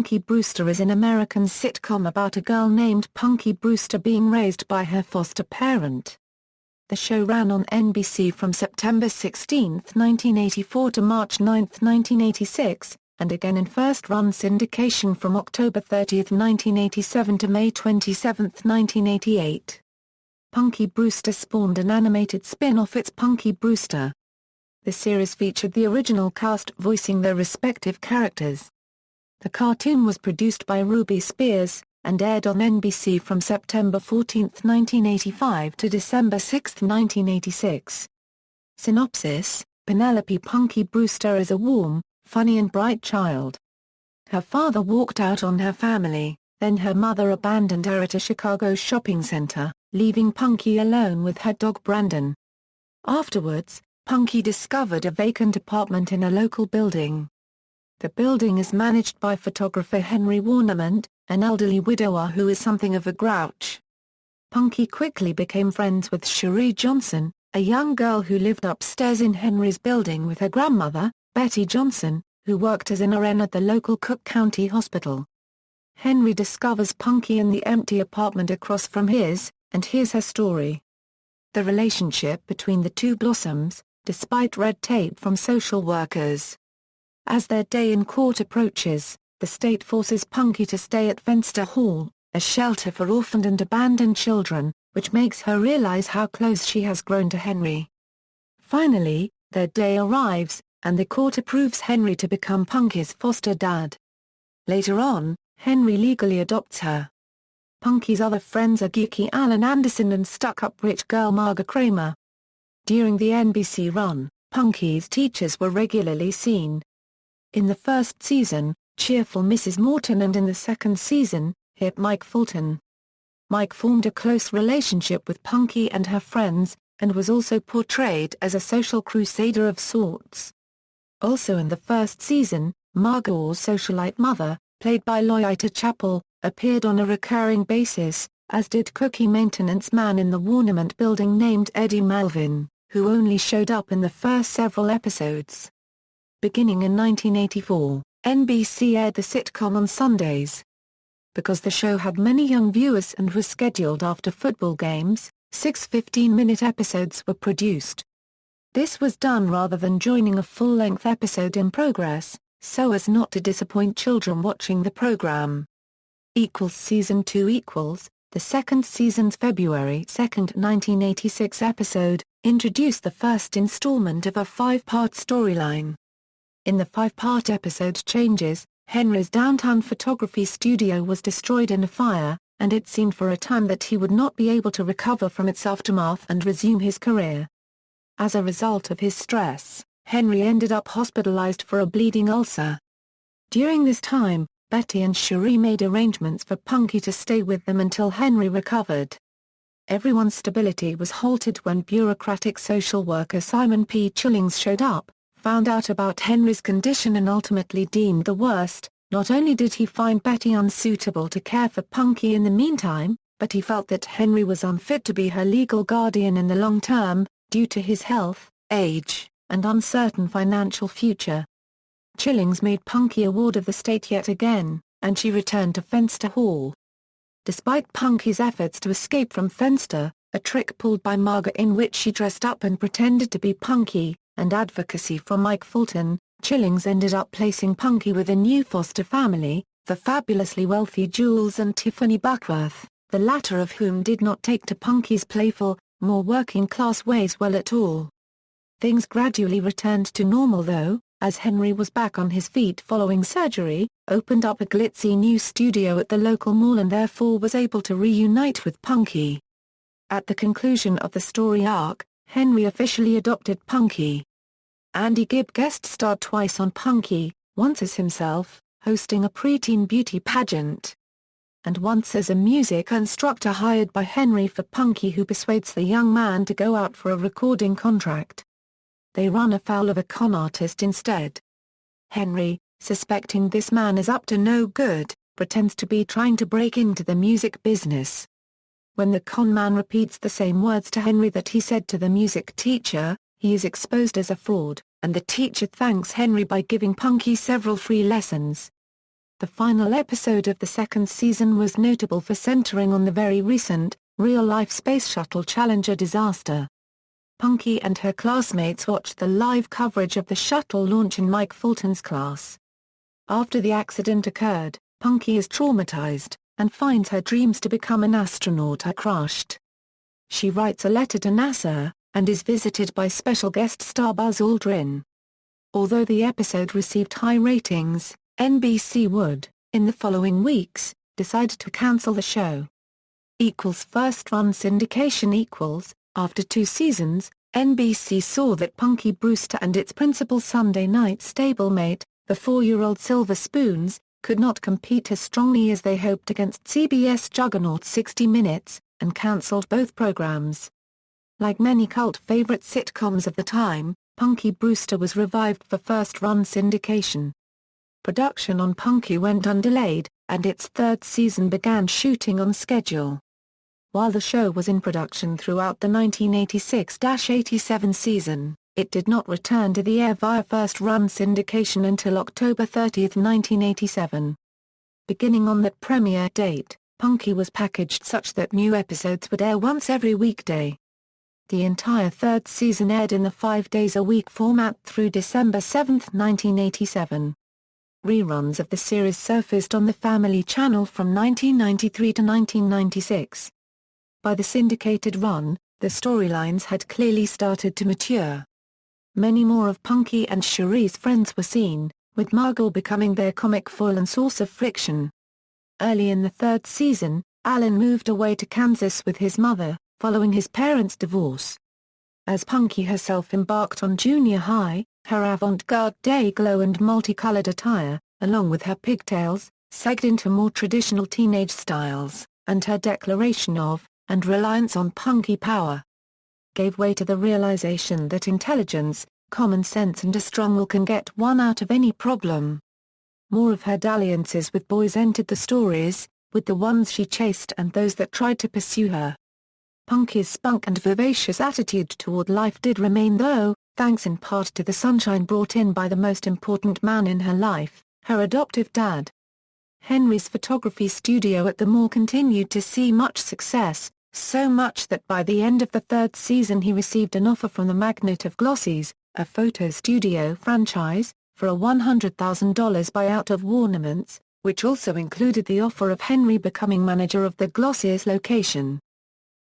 Punky Brewster is an American sitcom about a girl named Punky Brewster being raised by her foster parent. The show ran on NBC from September 16, 1984 to March 9, 1986, and again in first-run syndication from October 30, 1987 to May 27, 1988. Punky Brewster spawned an animated spin-off It's Punky Brewster. The series featured the original cast voicing their respective characters. The cartoon was produced by Ruby Spears, and aired on NBC from September 14, 1985 to December 6, 1986. Synopsis: Penelope Punky Brewster is a warm, funny and bright child. Her father walked out on her family, then her mother abandoned her at a Chicago shopping center, leaving Punky alone with her dog Brandon. Afterwards, Punky discovered a vacant apartment in a local building. The building is managed by photographer Henry Warnemont, an elderly widower who is something of a grouch. Punky quickly became friends with Cherie Johnson, a young girl who lived upstairs in Henry's building with her grandmother, Betty Johnson, who worked as an RN at the local Cook County Hospital. Henry discovers Punky in the empty apartment across from his, and hears her story. The relationship between the two blossoms, despite red tape from social workers. As their day in court approaches, the state forces Punky to stay at Fenster Hall, a shelter for orphaned and abandoned children, which makes her realize how close she has grown to Henry. Finally, their day arrives, and the court approves Henry to become Punky's foster dad. Later on, Henry legally adopts her. Punky's other friends are geeky Alan Anderson and stuck-up rich girl Marga Kramer. During the NBC run, Punky's teachers were regularly seen. In the first season, cheerful Mrs. Morton, and in the second season, hip Mike Fulton. Mike formed a close relationship with Punky and her friends, and was also portrayed as a social crusader of sorts. Also in the first season, Margot's socialite mother, played by Loyita Chappell, appeared on a recurring basis, as did cookie maintenance man in the Warnemont building named Eddie Malvin, who only showed up in the first several episodes. Beginning in 1984, NBC aired the sitcom on Sundays. Because the show had many young viewers and was scheduled after football games, 6 15-minute episodes were produced. This was done rather than joining a full-length episode in progress, so as not to disappoint children watching the program. Season 2 the second season's February 2, 1986 episode, introduced the first installment of a 5-part storyline. In the 5-part episode Changes, Henry's downtown photography studio was destroyed in a fire, and it seemed for a time that he would not be able to recover from its aftermath and resume his career. As a result of his stress, Henry ended up hospitalized for a bleeding ulcer. During this time, Betty and Cherie made arrangements for Punky to stay with them until Henry recovered. Everyone's stability was halted when bureaucratic social worker Simon P. Chillings showed up, found out about Henry's condition and ultimately deemed the worst. Not only did he find Betty unsuitable to care for Punky in the meantime, but he felt that Henry was unfit to be her legal guardian in the long term, due to his health, age, and uncertain financial future. Chillings made Punky a ward of the state yet again, and she returned to Fenster Hall. Despite Punky's efforts to escape from Fenster, a trick pulled by Marga in which she dressed up and pretended to be Punky, and advocacy from Mike Fulton, Chillings ended up placing Punky with a new foster family, the fabulously wealthy Jules and Tiffany Buckworth, the latter of whom did not take to Punky's playful, more working-class ways well at all. Things gradually returned to normal though, as Henry was back on his feet following surgery, opened up a glitzy new studio at the local mall and therefore was able to reunite with Punky. At the conclusion of the story arc, Henry officially adopted Punky. Andy Gibb guest-starred twice on Punky, once as himself, hosting a preteen beauty pageant, and once as a music instructor hired by Henry for Punky, who persuades the young man to go out for a recording contract. They run afoul of a con artist instead. Henry, suspecting this man is up to no good, pretends to be trying to break into the music business. When the con man repeats the same words to Henry that he said to the music teacher, he is exposed as a fraud, and the teacher thanks Henry by giving Punky several free lessons. The final episode of the second season was notable for centering on the very recent, real-life Space Shuttle Challenger disaster. Punky and her classmates watched the live coverage of the shuttle launch in Mike Fulton's class. After the accident occurred, Punky is traumatized, and finds her dreams to become an astronaut are crushed. She writes a letter to NASA, and is visited by special guest star Buzz Aldrin. Although the episode received high ratings, NBC would, in the following weeks, decide to cancel the show. First-run syndication. After 2 seasons, NBC saw that Punky Brewster and its principal Sunday night stablemate, the 4-year-old Silver Spoons, could not compete as strongly as they hoped against CBS juggernaut 60 Minutes, and cancelled both programs. Like many cult favorite sitcoms of the time, Punky Brewster was revived for first-run syndication. Production on Punky went undelayed, and its 3rd season began shooting on schedule. While the show was in production throughout the 1986-87 season, it did not return to the air via first-run syndication until October 30, 1987. Beginning on that premiere date, Punky was packaged such that new episodes would air once every weekday. The entire 3rd season aired in the 5-days-a-week format through December 7, 1987. Reruns of the series surfaced on the Family Channel from 1993 to 1996. By the syndicated run, the storylines had clearly started to mature. Many more of Punky and Cherie's friends were seen, with Margot becoming their comic foil and source of friction. Early in the 3rd season, Alan moved away to Kansas with his mother, following his parents' divorce. As Punky herself embarked on junior high, her avant-garde day-glow and multicolored attire, along with her pigtails, segged into more traditional teenage styles, and her declaration of, and reliance on punky power, gave way to the realization that intelligence, common sense and a strong will can get one out of any problem. More of her dalliances with boys entered the stories, with the ones she chased and those that tried to pursue her. Punky's spunk and vivacious attitude toward life did remain though, thanks in part to the sunshine brought in by the most important man in her life, her adoptive dad. Henry's photography studio at the mall continued to see much success, so much that by the end of the 3rd season he received an offer from the magnate of Glossies, a photo studio franchise, for a $100,000 buyout of Warnerments, which also included the offer of Henry becoming manager of the Glossies location.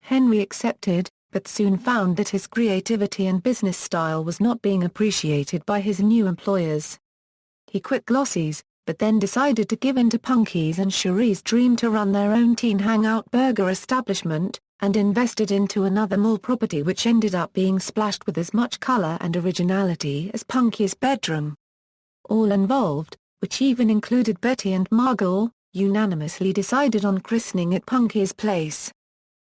Henry accepted, but soon found that his creativity and business style was not being appreciated by his new employers. He quit Glossies, but then decided to give in to Punky's and Cherie's dream to run their own teen hangout burger establishment, and invested into another mall property which ended up being splashed with as much color and originality as Punky's bedroom. All involved, which even included Betty and Margot, unanimously decided on christening it Punky's Place.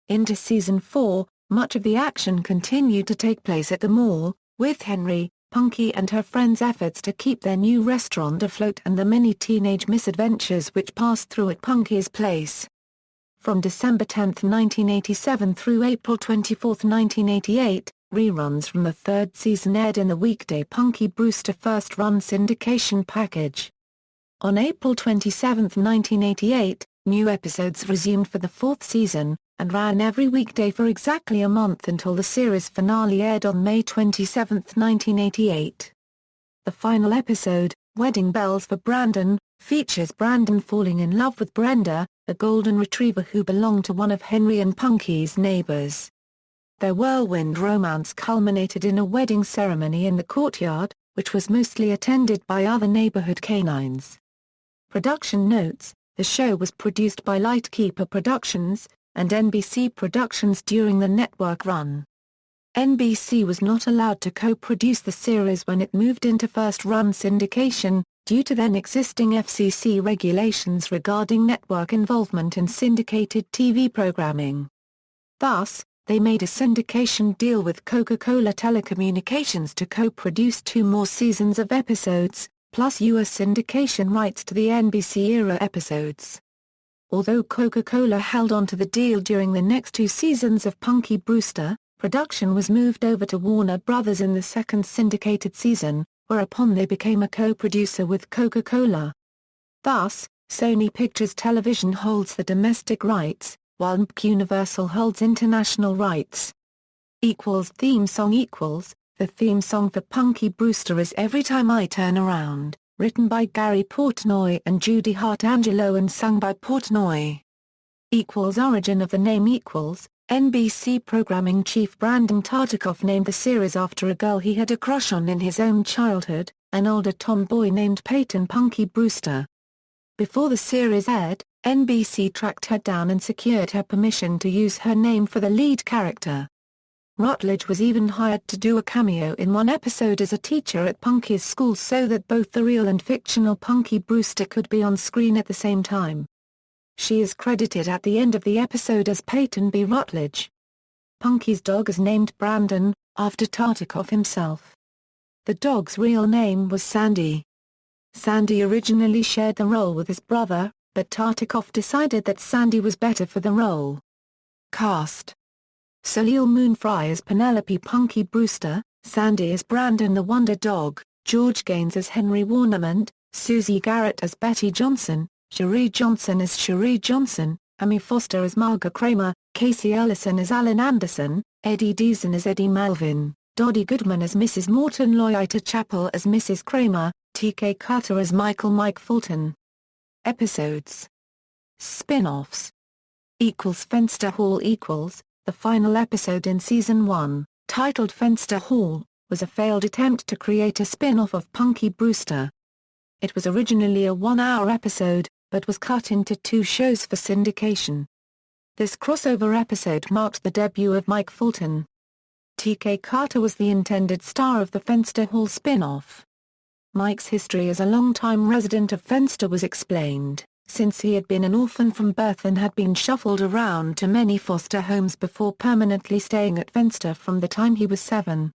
Into Season 4, much of the action continued to take place at the mall, with Henry, Punky and her friends' efforts to keep their new restaurant afloat and the many teenage misadventures which passed through at Punky's Place. From December 10, 1987 through April 24, 1988, reruns from the 3rd season aired in the weekday Punky Brewster first-run syndication package. On April 27, 1988, new episodes resumed for the 4th season, and ran every weekday for exactly a month until the series finale aired on May 27, 1988. The final episode, Wedding Bells for Brandon, features Brandon falling in love with Brenda, a golden retriever who belonged to one of Henry and Punky's neighbors. Their whirlwind romance culminated in a wedding ceremony in the courtyard, which was mostly attended by other neighborhood canines. Production notes: the show was produced by Lightkeeper Productions and NBC Productions during the network run. NBC was not allowed to co-produce the series when it moved into first-run syndication, due to then existing FCC regulations regarding network involvement in syndicated TV programming. Thus, they made a syndication deal with Coca-Cola Telecommunications to co-produce 2 more seasons of episodes, plus U.S. syndication rights to the NBC-era episodes. Although Coca-Cola held on to the deal during the next 2 seasons of Punky Brewster, production was moved over to Warner Brothers in the 2nd syndicated season, whereupon they became a co-producer with Coca-Cola. Thus, Sony Pictures Television holds the domestic rights, while Universal holds international rights. Theme song. The theme song for Punky Brewster is Every Time I Turn Around, written by Gary Portnoy and Judy Hart Angelo and sung by Portnoy. Origin of the name. NBC programming chief Brandon Tartikoff named the series after a girl he had a crush on in his own childhood, an older tomboy named Peyton Punky Brewster. Before the series aired, NBC tracked her down and secured her permission to use her name for the lead character. Rutledge was even hired to do a cameo in one episode as a teacher at Punky's school so that both the real and fictional Punky Brewster could be on screen at the same time. She is credited at the end of the episode as Peyton B. Rutledge. Punky's dog is named Brandon, after Tartikoff himself. The dog's real name was Sandy. Sandy originally shared the role with his brother, but Tartikoff decided that Sandy was better for the role. Cast: Soleil Moon Frye as Penelope Punky Brewster, Sandy as Brandon the Wonder Dog, George Gaines as Henry Warnemont, Susie Garrett as Betty Johnson, Cherie Johnson as Cherie Johnson, Amy Foster as Marga Kramer, Casey Ellison as Alan Anderson, Eddie Deason as Eddie Malvin, Dottie Goodman as Mrs. Morton, Loyita Chappell as Mrs. Kramer, T.K. Carter as Michael Mike Fulton. Episodes. Spin-offs. Fenster Hall. The final episode in Season 1, titled Fenster Hall, was a failed attempt to create a spin-off of Punky Brewster. It was originally a 1-hour episode, but was cut into 2 shows for syndication. This crossover episode marked the debut of Mike Fulton. T.K. Carter was the intended star of the Fenster Hall spin-off. Mike's history as a longtime resident of Fenster was explained, since he had been an orphan from birth and had been shuffled around to many foster homes before permanently staying at Fenster from the time he was 7.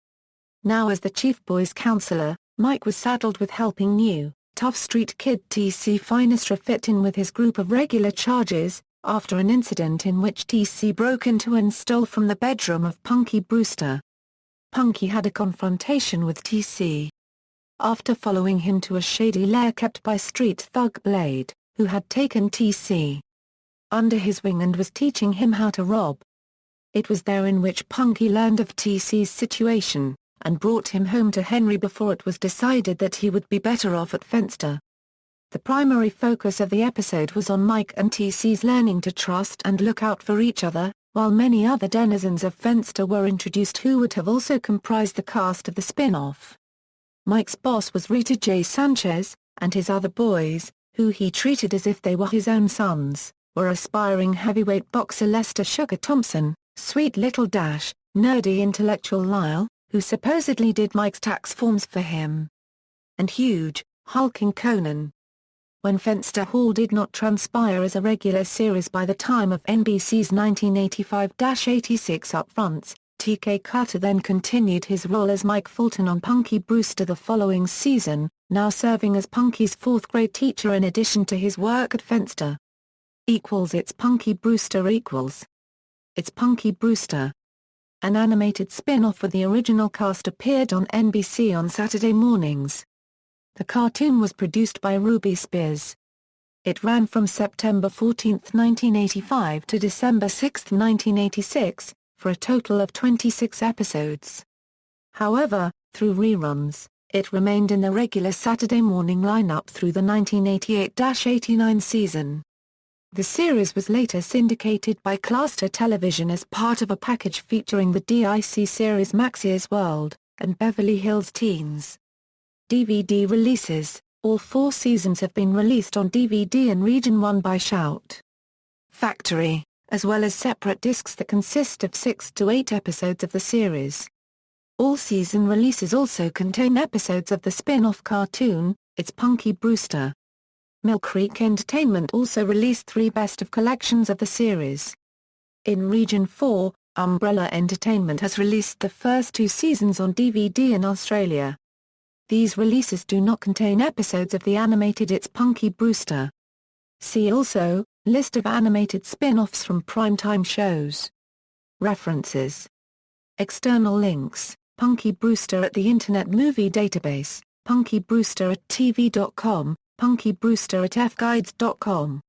Now as the chief boys counselor, Mike was saddled with helping new, tough street kid T.C. Finestra fit in with his group of regular charges, after an incident in which T.C. broke into and stole from the bedroom of Punky Brewster. Punky had a confrontation with T.C. after following him to a shady lair kept by street thug Blade, who had taken T.C. under his wing and was teaching him how to rob. It was there in which Punky learned of T.C.'s situation, and brought him home to Henry before it was decided that he would be better off at Fenster. The primary focus of the episode was on Mike and T.C.'s learning to trust and look out for each other, while many other denizens of Fenster were introduced who would have also comprised the cast of the spin-off. Mike's boss was Rita J. Sanchez, and his other boys, who he treated as if they were his own sons, were aspiring heavyweight boxer Lester Sugar Thompson, sweet little Dash, nerdy intellectual Lyle, who supposedly did Mike's tax forms for him, and huge, hulking Conan. When Fenster Hall did not transpire as a regular series by the time of NBC's 1985-86 upfronts, T.K. Carter then continued his role as Mike Fulton on Punky Brewster the following season, now serving as Punky's 4th-grade teacher in addition to his work at Fenster. It's Punky Brewster. It's Punky Brewster. An animated spin-off with the original cast appeared on NBC on Saturday mornings. The cartoon was produced by Ruby Spears. It ran from September 14, 1985 to December 6, 1986, for a total of 26 episodes. However, through reruns, it remained in the regular Saturday morning lineup through the 1988-89 season. The series was later syndicated by Cluster Television as part of a package featuring the DIC series Max's World, and Beverly Hills Teens. DVD releases: all 4 seasons have been released on DVD in Region 1 by Shout Factory, as well as separate discs that consist of 6 to 8 episodes of the series. All season releases also contain episodes of the spin-off cartoon, It's Punky Brewster. Mill Creek Entertainment also released 3 best-of collections of the series. In Region 4, Umbrella Entertainment has released the first 2 seasons on DVD in Australia. These releases do not contain episodes of the animated It's Punky Brewster. See also, List of animated spin-offs from primetime shows. References. External links: Punky Brewster at the Internet Movie Database, Punky Brewster at TV.com, Punky Brewster at fguides.com.